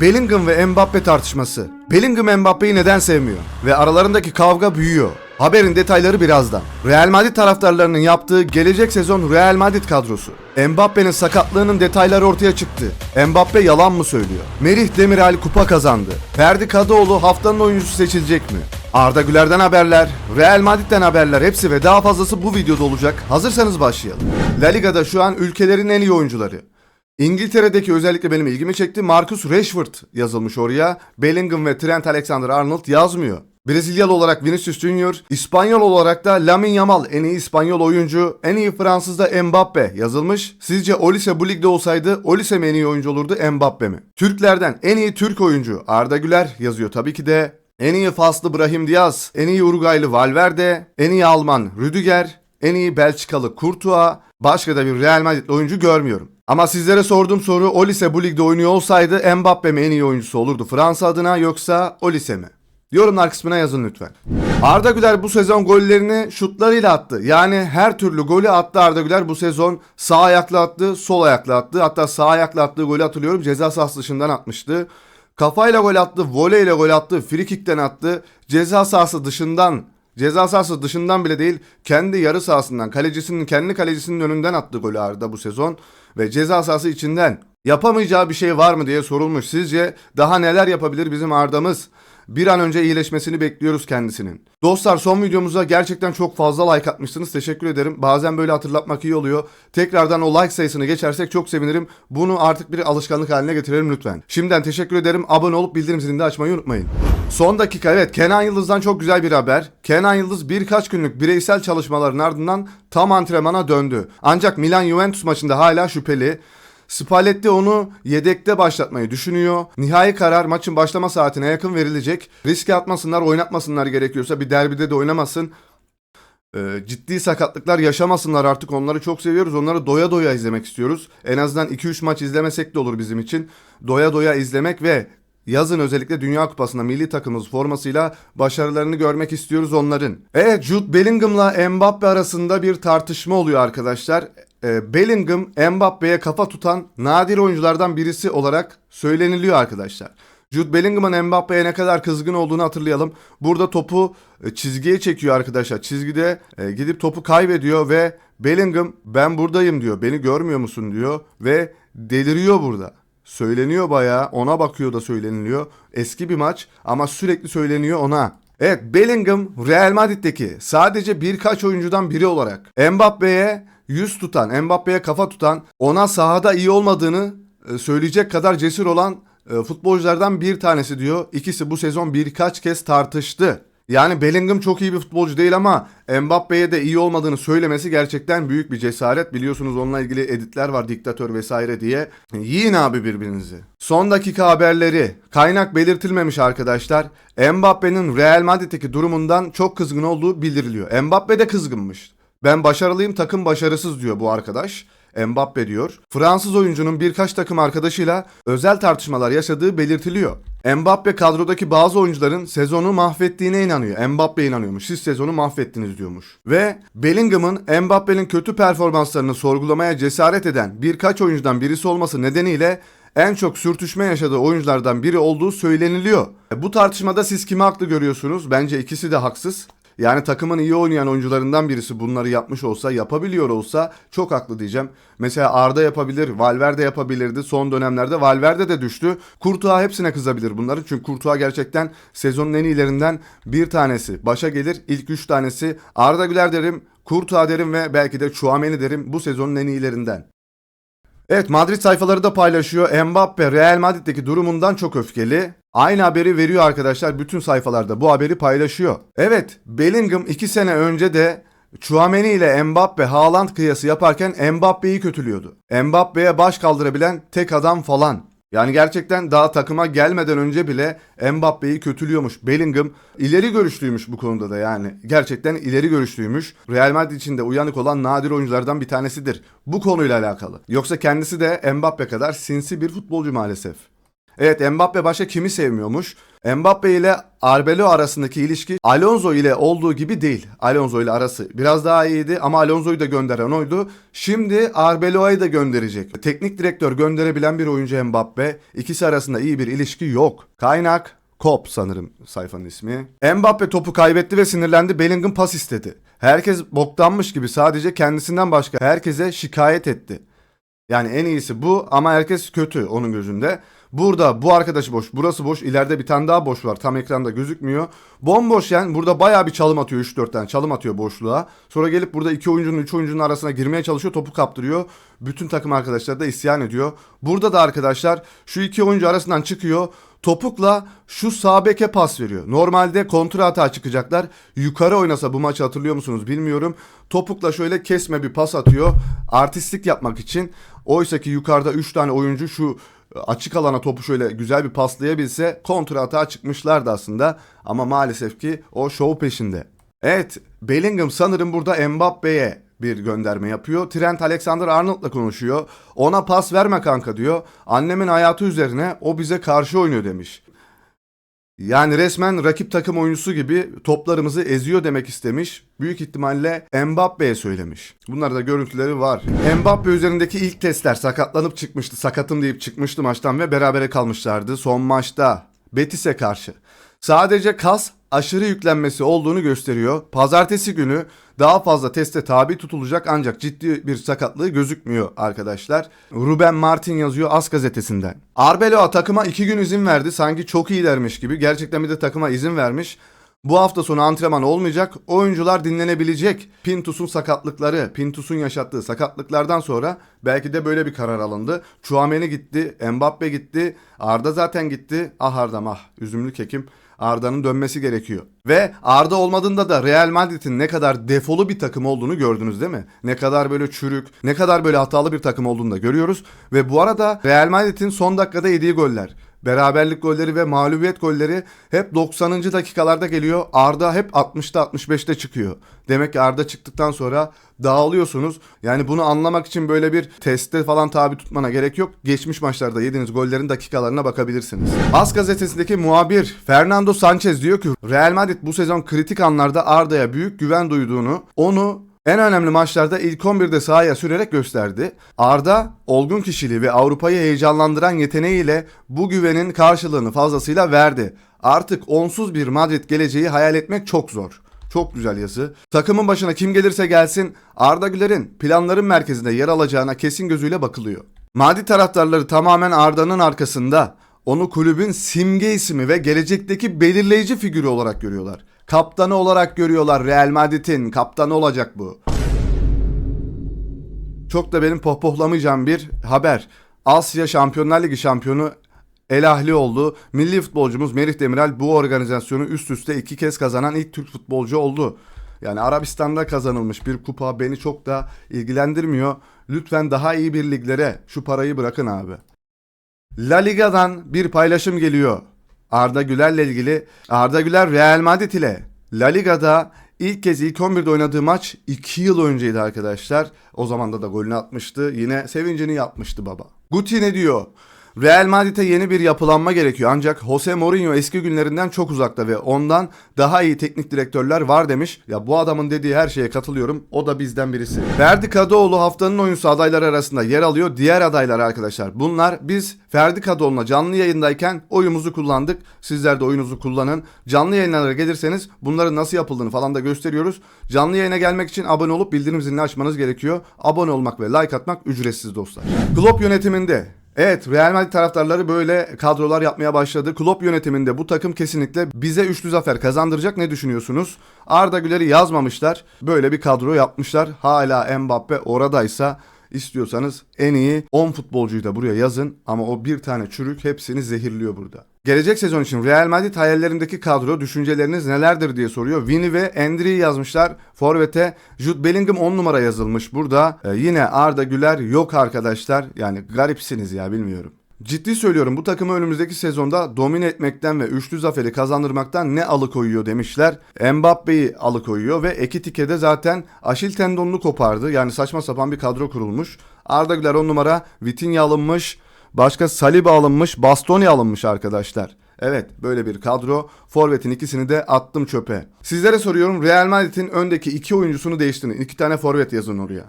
Bellingham ve Mbappe tartışması. Bellingham Mbappe'yi neden sevmiyor? Ve aralarındaki kavga büyüyor. Haberin detayları birazdan. Real Madrid taraftarlarının yaptığı gelecek sezon Real Madrid kadrosu. Mbappe'nin sakatlığının detayları ortaya çıktı. Mbappe yalan mı söylüyor? Merih Demiral kupa kazandı. Ferdi Kadıoğlu haftanın oyuncusu seçilecek mi? Arda Güler'den haberler, Real Madrid'den haberler, hepsi ve daha fazlası bu videoda olacak. Hazırsanız başlayalım. La Liga'da şu an ülkelerin en iyi oyuncuları. İngiltere'deki özellikle benim ilgimi çekti. Marcus Rashford yazılmış oraya. Bellingham ve Trent Alexander-Arnold yazmıyor. Brezilyalı olarak Vinicius Junior, İspanyol olarak da Lamine Yamal en iyi İspanyol oyuncu, en iyi Fransız da Mbappe yazılmış. Sizce Olise bu ligde olsaydı Olise mi en iyi oyuncu olurdu, Mbappe mi? Türklerden en iyi Türk oyuncu Arda Güler yazıyor tabii ki de. En iyi Faslı Brahim Diaz, en iyi Uruguaylı Valverde, en iyi Alman Rüdiger, en iyi Belçikalı Courtois, başka da bir Real Madrid oyuncu görmüyorum. Ama sizlere sorduğum soru, Olise bu ligde oynuyor olsaydı Mbappe mi en iyi oyuncusu olurdu Fransa adına, yoksa Olise mi? Yorumlar kısmına yazın lütfen. Arda Güler bu sezon gollerini şutlarıyla attı. Yani her türlü golü attı Arda Güler bu sezon. Sağ ayakla attı, sol ayakla attı. Hatta sağ ayakla attığı golü hatırlıyorum, ceza sahası dışından atmıştı. Kafayla gol attı, voleyle gol attı, frikikten attı. Ceza sahası dışından bile değil, kendi yarı sahasından, kendi kalecisinin önünden attı golü Arda bu sezon. Ve ceza sahası içinden yapamayacağı bir şey var mı diye sorulmuş. Sizce daha neler yapabilir bizim Arda'mız? Bir an önce iyileşmesini bekliyoruz kendisinin. Dostlar, son videomuza gerçekten çok fazla like atmışsınız. Teşekkür ederim. Bazen böyle hatırlatmak iyi oluyor. Tekrardan o like sayısını geçersek çok sevinirim. Bunu artık bir alışkanlık haline getirelim lütfen. Şimdiden teşekkür ederim. Abone olup bildirim zilini de açmayı unutmayın. Son dakika, evet, Kenan Yıldız'dan çok güzel bir haber. Kenan Yıldız birkaç günlük bireysel çalışmaların ardından tam antrenmana döndü. Ancak Milan-Juventus maçında hala şüpheli. Spalletti onu yedekte başlatmayı düşünüyor. Nihai karar maçın başlama saatine yakın verilecek. Riske atmasınlar, oynatmasınlar gerekiyorsa. Bir derbide de oynamasın. Ciddi sakatlıklar yaşamasınlar artık. Onları çok seviyoruz. Onları doya doya izlemek istiyoruz. En azından 2-3 maç izlemesek de olur bizim için. Doya doya izlemek ve yazın özellikle Dünya Kupası'nda milli takımımız formasıyla başarılarını görmek istiyoruz onların. Evet, Jude Bellingham'la Mbappe arasında bir tartışma oluyor arkadaşlar. Bellingham Mbappe'ye kafa tutan nadir oyunculardan birisi olarak söyleniliyor arkadaşlar. Jude Bellingham'ın Mbappe'ye ne kadar kızgın olduğunu hatırlayalım. Burada topu çizgiye çekiyor arkadaşlar. Çizgide gidip topu kaybediyor ve Bellingham ben buradayım diyor. Beni görmüyor musun diyor ve deliriyor burada. Söyleniyor bayağı, ona bakıyor da söyleniliyor. Eski bir maç ama sürekli söyleniyor ona. Evet, Bellingham Real Madrid'deki sadece birkaç oyuncudan biri olarak Mbappe'ye yüz tutan, Mbappe'ye kafa tutan, ona sahada iyi olmadığını söyleyecek kadar cesur olan futbolculardan bir tanesi diyor. İkisi bu sezon birkaç kez tartıştı. Yani Bellingham çok iyi bir futbolcu değil ama Mbappe'ye de iyi olmadığını söylemesi gerçekten büyük bir cesaret. Biliyorsunuz onunla ilgili editler var, diktatör vesaire diye. Yiyin abi birbirinizi. Son dakika haberleri. Kaynak belirtilmemiş arkadaşlar. Mbappe'nin Real Madrid'deki durumundan çok kızgın olduğu bildiriliyor. Mbappe de kızgınmış. Ben başarılıyım, takım başarısız diyor bu arkadaş. Mbappe diyor. Fransız oyuncunun birkaç takım arkadaşıyla özel tartışmalar yaşadığı belirtiliyor. Mbappe kadrodaki bazı oyuncuların sezonu mahvettiğine inanıyor. Mbappe inanıyormuş. Siz sezonu mahvettiniz diyormuş. Ve Bellingham'ın Mbappe'nin kötü performanslarını sorgulamaya cesaret eden birkaç oyuncudan birisi olması nedeniyle en çok sürtüşme yaşadığı oyunculardan biri olduğu söyleniliyor. Bu tartışmada siz kimi haklı görüyorsunuz? Bence ikisi de haksız. Yani takımın iyi oynayan oyuncularından birisi bunları yapmış olsa, yapabiliyor olsa çok haklı diyeceğim. Mesela Arda yapabilir, Valverde yapabilirdi. Son dönemlerde Valverde de düştü. Courtois hepsine kızabilir bunların. Çünkü Courtois gerçekten sezonun en iyilerinden bir tanesi. Başa gelir ilk 3 tanesi. Arda Güler derim, Courtois derim ve belki de Tchouaméni derim bu sezonun en iyilerinden. Evet, Madrid sayfaları da paylaşıyor. Mbappe Real Madrid'deki durumundan çok öfkeli. Aynı haberi veriyor arkadaşlar. Bütün sayfalarda bu haberi paylaşıyor. Evet, Bellingham 2 sene önce de Tchouaméni ile Mbappe Haaland kıyası yaparken Mbappe'yi kötülüyordu. Mbappe'ye baş kaldırabilen tek adam falan. Yani gerçekten daha takıma gelmeden önce bile Mbappe'yi kötülüyormuş. Bellingham ileri görüşlüymüş bu konuda da yani. Gerçekten ileri görüşlüymüş. Real Madrid için de uyanık olan nadir oyunculardan bir tanesidir bu konuyla alakalı. Yoksa kendisi de Mbappe kadar sinsi bir futbolcu maalesef. Evet, Mbappe başka kimi sevmiyormuş? Mbappe ile Arbeloa arasındaki ilişki Alonso ile olduğu gibi değil. Alonso ile arası biraz daha iyiydi ama Alonso'yu da gönderen oydu. Şimdi Arbeloa'yı da gönderecek. Teknik direktör gönderebilen bir oyuncu Mbappe. İkisi arasında iyi bir ilişki yok. Kaynak Kop sanırım sayfanın ismi. Mbappe topu kaybetti ve sinirlendi. Bellingham pas istedi. Herkes boktanmış gibi sadece kendisinden başka herkese şikayet etti. Yani en iyisi bu ama herkes kötü onun gözünde. Burada bu arkadaş boş, burası boş, ileride bir tane daha boş var. Tam ekranda gözükmüyor. Bomboş yani burada bayağı bir çalım atıyor, 3-4 tane çalım atıyor boşluğa. Sonra gelip burada 2 oyuncunun 3 oyuncunun arasına girmeye çalışıyor, topu kaptırıyor. Bütün takım arkadaşlar da isyan ediyor. Burada da arkadaşlar şu 2 oyuncu arasından çıkıyor. Topukla şu sağ beke pas veriyor. Normalde kontra hata çıkacaklar. Yukarı oynasa bu maçı hatırlıyor musunuz bilmiyorum. Topukla şöyle kesme bir pas atıyor. Artistlik yapmak için. Oysa ki yukarıda 3 tane oyuncu şu açık alana topu şöyle güzel bir paslayabilse kontra hata çıkmışlardı aslında. Ama maalesef ki o şov peşinde. Evet, Bellingham sanırım burada Mbappe'ye bir gönderme yapıyor. Trent Alexander-Arnold'la konuşuyor. Ona pas verme kanka diyor. Annemin hayatı üzerine o bize karşı oynuyor demiş. Yani resmen rakip takım oyuncusu gibi toplarımızı eziyor demek istemiş. Büyük ihtimalle Mbappe'ye söylemiş. Bunlarda da görüntüleri var. Mbappe üzerindeki ilk testler sakatlanıp çıkmıştı. Sakatım deyip çıkmıştı maçtan ve berabere kalmışlardı. Son maçta Betis'e karşı. Sadece kas aşırı yüklenmesi olduğunu gösteriyor. Pazartesi günü daha fazla teste tabi tutulacak ancak ciddi bir sakatlığı gözükmüyor arkadaşlar. Ruben Martin yazıyor AS gazetesinden. Arbeloa takıma 2 gün izin verdi. Sanki çok iyilermiş gibi. Gerçekten bir de takıma izin vermiş. Bu hafta sonu antrenman olmayacak. Oyuncular dinlenebilecek. Pintus'un sakatlıkları, Pintus'un yaşattığı sakatlıklardan sonra belki de böyle bir karar alındı. Tchouaméni gitti, Mbappe gitti, Arda zaten gitti. Ah Arda'm ah, üzümlü kekim. Arda'nın dönmesi gerekiyor. Ve Arda olmadığında da Real Madrid'in ne kadar defolu bir takım olduğunu gördünüz değil mi? Ne kadar böyle çürük, ne kadar böyle hatalı bir takım olduğunu da görüyoruz. Ve bu arada Real Madrid'in son dakikada yediği goller, beraberlik golleri ve mağlubiyet golleri hep 90. dakikalarda geliyor. Arda hep 60'ta 65'te çıkıyor. Demek ki Arda çıktıktan sonra dağılıyorsunuz. Yani bunu anlamak için böyle bir teste falan tabi tutmana gerek yok. Geçmiş maçlarda yediğiniz gollerin dakikalarına bakabilirsiniz. AS gazetesindeki muhabir Fernando Sanchez diyor ki Real Madrid bu sezon kritik anlarda Arda'ya büyük güven duyduğunu, onu en önemli maçlarda ilk 11'de sahaya sürerek gösterdi. Arda, olgun kişiliği ve Avrupa'yı heyecanlandıran yeteneğiyle bu güvenin karşılığını fazlasıyla verdi. Artık onsuz bir Madrid geleceği hayal etmek çok zor. Çok güzel yazı. Takımın başına kim gelirse gelsin Arda Güler'in planların merkezinde yer alacağına kesin gözüyle bakılıyor. Madrid taraftarları tamamen Arda'nın arkasında. Onu kulübün simge ismi ve gelecekteki belirleyici figürü olarak görüyorlar. Kaptanı olarak görüyorlar. Real Madrid'in kaptanı olacak bu. Çok da benim pohpohlamayacağım bir haber. Asya Şampiyonlar Ligi şampiyonu El Ahly oldu. Milli futbolcumuz Merih Demiral bu organizasyonu üst üste 2 kez kazanan ilk Türk futbolcu oldu. Yani Arabistan'da kazanılmış bir kupa beni çok da ilgilendirmiyor. Lütfen daha iyi bir liglere şu parayı bırakın abi. La Liga'dan bir paylaşım geliyor. Arda Güler'le ilgili. Arda Güler Real Madrid ile La Liga'da ilk kez ilk 11'de oynadığı maç 2 yıl önceydi arkadaşlar. O zaman da golünü atmıştı. Yine sevincini yapmıştı baba. Guti ne diyor? Real Madrid'e yeni bir yapılanma gerekiyor ancak Jose Mourinho eski günlerinden çok uzakta ve ondan daha iyi teknik direktörler var demiş. Ya bu adamın dediği her şeye katılıyorum. O da bizden birisi. Ferdi Kadıoğlu haftanın oyuncusu adayları arasında yer alıyor. Diğer adaylar arkadaşlar. Bunlar biz Ferdi Kadıoğlu'na canlı yayındayken oyumuzu kullandık. Sizler de oyunuzu kullanın. Canlı yayınlara gelirseniz bunların nasıl yapıldığını falan da gösteriyoruz. Canlı yayına gelmek için abone olup bildirim zilini açmanız gerekiyor. Abone olmak ve like atmak ücretsiz dostlar. Klopp yönetiminde evet, Real Madrid taraftarları böyle kadrolar yapmaya başladı. Klopp yönetiminde bu takım kesinlikle bize üçlü zafer kazandıracak. Ne düşünüyorsunuz? Arda Güler'i yazmamışlar. Böyle bir kadro yapmışlar. Hala Mbappe oradaysa istiyorsanız en iyi 10 futbolcuyu da buraya yazın. Ama o bir tane çürük hepsini zehirliyor burada. Gelecek sezon için Real Madrid hayallerindeki kadro düşünceleriniz nelerdir diye soruyor. Vini ve Endri'yi yazmışlar. Forvet'e Jude Bellingham 10 numara yazılmış burada. Yine Arda Güler yok arkadaşlar. Yani garipsiniz ya, bilmiyorum. Ciddi söylüyorum, bu takımı önümüzdeki sezonda domine etmekten ve üçlü zaferi kazandırmaktan ne alıkoyuyor demişler. Mbappe'yi alıkoyuyor ve Ekitike'de zaten Aşil tendonunu kopardı. Yani saçma sapan bir kadro kurulmuş. Arda Güler 10 numara, Vitinha alınmış. Başka Saliba alınmış, Bastoni alınmış arkadaşlar. Evet, böyle bir kadro. Forvet'in ikisini de attım çöpe. Sizlere soruyorum, Real Madrid'in öndeki 2 oyuncusunu değiştirin. 2 tane forvet yazın oraya.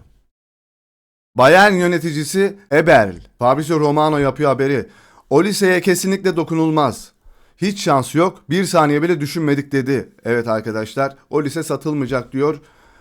Bayern yöneticisi Eberl. Fabrizio Romano yapıyor haberi. Olise'ye kesinlikle dokunulmaz. Hiç şans yok. Bir saniye bile düşünmedik dedi. Evet arkadaşlar, Olise satılmayacak diyor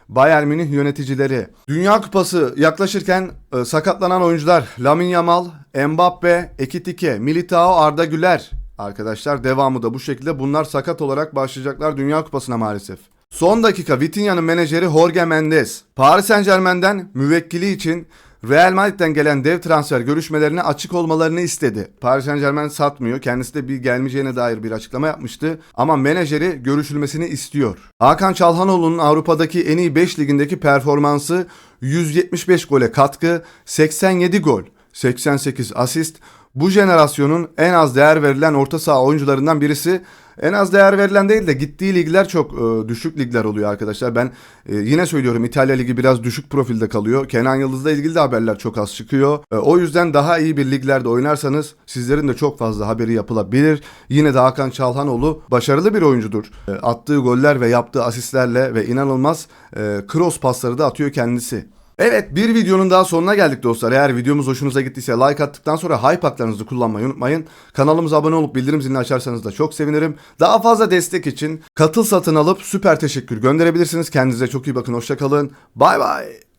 Bayern Münih yöneticileri. Dünya Kupası yaklaşırken sakatlanan oyuncular Lamine Yamal, Mbappe, Ekitike, Militao, Arda Güler. Arkadaşlar devamı da bu şekilde. Bunlar sakat olarak başlayacaklar Dünya Kupası'na maalesef. Son dakika Vitinha'nın menajeri Jorge Mendes, Paris Saint-Germain'den müvekkili için Real Madrid'den gelen dev transfer görüşmelerine açık olmalarını istedi. Paris Saint-Germain satmıyor. Kendisi de bir gelmeyeceğine dair bir açıklama yapmıştı. Ama menajeri görüşülmesini istiyor. Hakan Çalhanoğlu'nun Avrupa'daki en iyi 5 ligindeki performansı 175 gole katkı, 87 gol, 88 asist. Bu jenerasyonun en az değer verilen orta saha oyuncularından birisi. En az değer verilen değil de gittiği ligler çok düşük ligler oluyor arkadaşlar. Ben yine söylüyorum, İtalya Ligi biraz düşük profilde kalıyor. Kenan Yıldız'la ilgili de haberler çok az çıkıyor. O yüzden daha iyi bir liglerde oynarsanız sizlerin de çok fazla haberi yapılabilir. Yine de Hakan Çalhanoğlu başarılı bir oyuncudur. Attığı goller ve yaptığı asistlerle ve inanılmaz cross pasları da atıyor kendisi. Evet, bir videonun daha sonuna geldik dostlar. Eğer videomuz hoşunuza gittiyse like attıktan sonra hype haklarınızı kullanmayı unutmayın. Kanalımıza abone olup bildirim zilini açarsanız da çok sevinirim. Daha fazla destek için katıl satın alıp süper teşekkür gönderebilirsiniz. Kendinize çok iyi bakın, hoşça kalın. Bay bay.